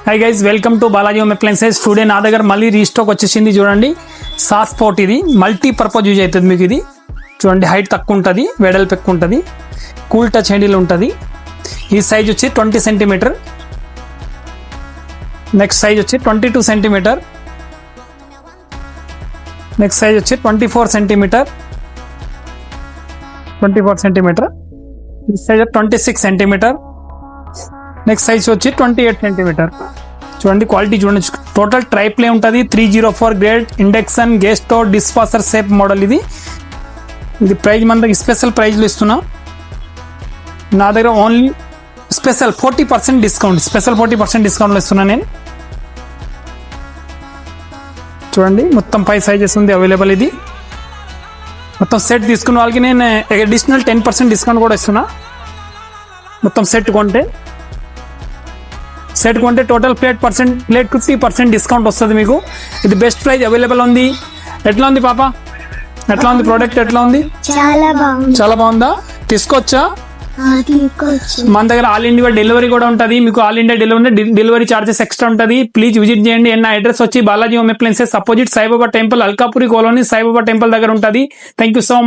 Hi guys, welcome to Balaji home appliances. Today నా దగ్గర మళ్ళీ రీస్టాక్ వచ్చేసింది. చూడండి, సాస్ పోట్. ఇది మల్టీ పర్పస్ యూజ్ అవుతుంది మీకు. ఇది చూడండి, హైట్ తక్కువ ఉంటుంది, వెడల్పు ఎక్కువ ఉంటుంది, కూల్ టచ్ హ్యాండిల్ ఉంటుంది. ఈ సైజ్ వచ్చి 20 సెంటీమీటర్. నెక్స్ట్ సైజ్ వచ్చి 22 సెంటీమీటర్. నెక్స్ట్ సైజ్ వచ్చి 24 సెంటీమీటర్. 24 సెంటీమీటర్. ఈ సైజ్ 26 సెంటీమీటర్. నెక్స్ట్ సైజ్ వచ్చి 28 సెంటీమీటర్. చూడండి, క్వాలిటీ చూడండి. టోటల్ ట్రైప్లే ఉంటుంది. 304 grade induction gas stove dishwasher safe model. ఇది ప్రైజ్ మన దగ్గర స్పెషల్ ప్రైజ్లు ఇస్తున్నా. నా దగ్గర ఓన్లీ స్పెషల్ 40% డిస్కౌంట్, స్పెషల్ 40% డిస్కౌంట్లో ఇస్తున్నా నేను. చూడండి, మొత్తం 5 సైజెస్ ఉంది అవైలబుల్. ఇది మొత్తం సెట్ తీసుకున్న వాళ్ళకి నేను అడిషనల్ 10% డిస్కౌంట్ కూడా ఇస్తున్నా. మొత్తం సెట్ కొంటే టోటల్ ప్లేట్ 50% డిస్కౌంట్ వస్తుంది మీకు. ఇది బెస్ట్ ప్రైస్ అవైలబుల్ ఉంది. ఎట్లా ఉంది పాప, ఎట్లా ఉంది ప్రోడక్ట్, ఎట్లా ఉంది? చాలా బాగుందా? తీసుకోవచ్చా? మన దగ్గర ఆల్ ఇండియా డెలివరీ కూడా ఉంటుంది. మీకు all India delivery charges extra ఉంటుంది. ప్లీజ్ విజిట్ చేయండి. నా అడ్రస్ వచ్చి Balaji home appliances, opposite Saibaba temple, Alkapuri colony, Saibaba temple దగ్గర ఉంటుంది. Thank you so much.